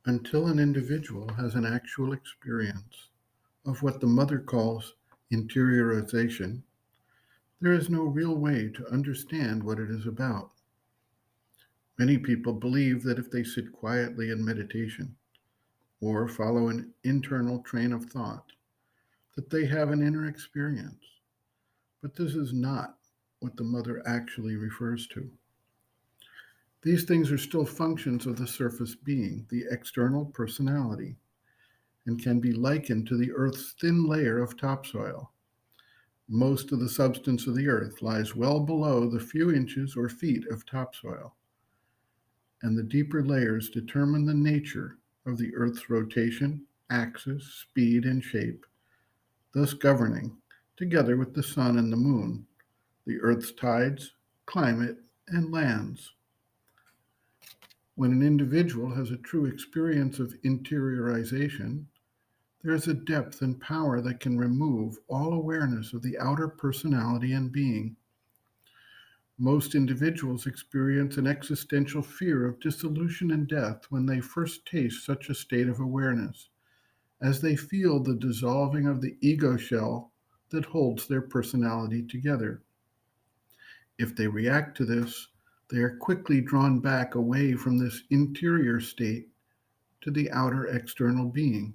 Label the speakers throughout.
Speaker 1: Until an individual has an actual experience of what the mother calls interiorization, there is no real way to understand what it is about. Many people believe that if they sit quietly in meditation or follow an internal train of thought, that they have an inner experience. But this is not what the mother actually refers to. These things are still functions of the surface being, the external personality, and can be likened to the Earth's thin layer of topsoil. Most of the substance of the Earth lies well below the few inches or feet of topsoil, and the deeper layers determine the nature of the Earth's rotation, axis, speed, and shape, thus governing, together with the sun and the moon, the Earth's tides, climate, and lands. When an individual has a true experience of interiorization, there is a depth and power that can remove all awareness of the outer personality and being. Most individuals experience an existential fear of dissolution and death when they first taste such a state of awareness, as they feel the dissolving of the ego shell that holds their personality together. If they react to this, they are quickly drawn back away from this interior state to the outer external being,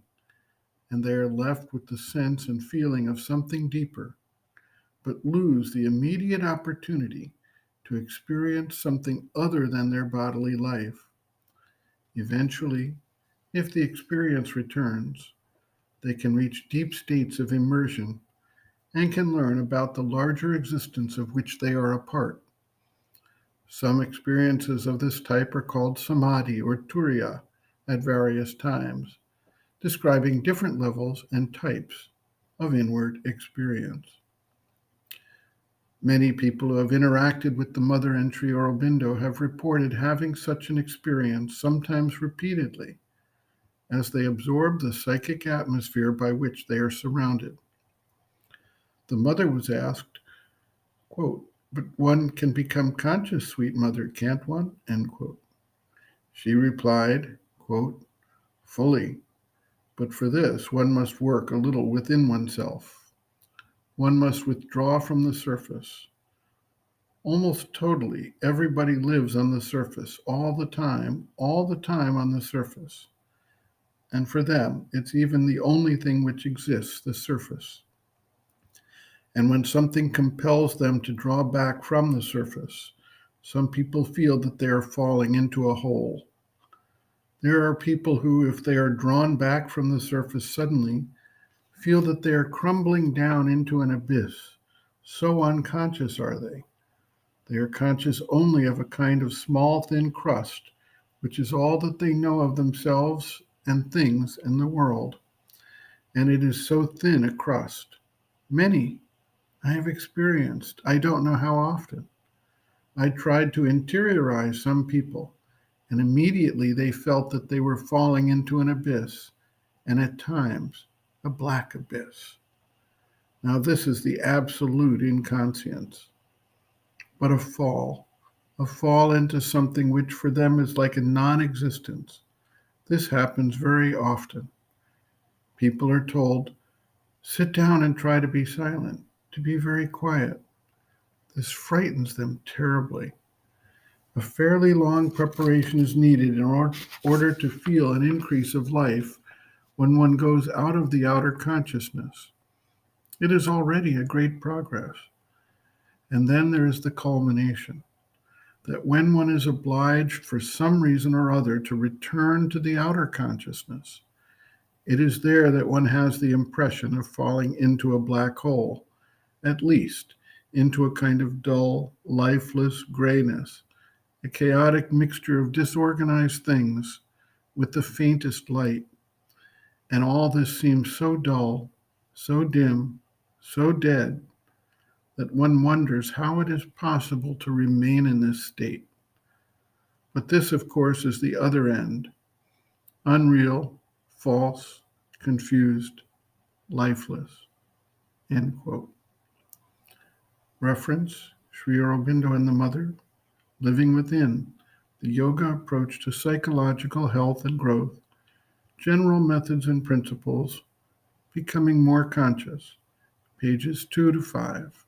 Speaker 1: and they are left with the sense and feeling of something deeper, but lose the immediate opportunity to experience something other than their bodily life. Eventually, if the experience returns, they can reach deep states of immersion and can learn about the larger existence of which they are a part. Some experiences of this type are called samadhi or turiya at various times, describing different levels and types of inward experience. Many people who have interacted with the Mother and Sri Aurobindo have reported having such an experience, sometimes repeatedly, as they absorb the psychic atmosphere by which they are surrounded. The mother was asked, quote, "But one can become conscious, sweet mother, can't one?" End quote. She replied, quote, "Fully, but for this one must work a little within oneself. One must withdraw from the surface. Almost totally, everybody lives on the surface all the time on the surface. And for them, it's even the only thing which exists, the surface. And when something compels them to draw back from the surface, some people feel that they are falling into a hole. There are people who, if they are drawn back from the surface suddenly, feel that they are crumbling down into an abyss. So unconscious are they. They are conscious only of a kind of small, thin crust, which is all that they know of themselves and things in the world. And it is so thin a crust. Many I have experienced, I don't know how often. I tried to interiorize some people, and immediately they felt that they were falling into an abyss, and at times, a black abyss. Now, this is the absolute inconscience, but a fall into something which for them is like a non existence. This happens very often. People are told, sit down and try to be silent, to be very quiet. This frightens them terribly. A fairly long preparation is needed in order to feel an increase of life when one goes out of the outer consciousness. It is already a great progress. And then there is the culmination, that when one is obliged for some reason or other to return to the outer consciousness, it is there that one has the impression of falling into a black hole, at least into a kind of dull, lifeless grayness, a chaotic mixture of disorganized things with the faintest light. And all this seems so dull, so dim, so dead, that one wonders how it is possible to remain in this state. But this, of course, is the other end: unreal, false, confused, lifeless. End quote. Reference Sri Aurobindo and the Mother, Living Within, the Yoga Approach to Psychological Health and Growth, General Methods and Principles, Becoming More Conscious, pages 2 to 5.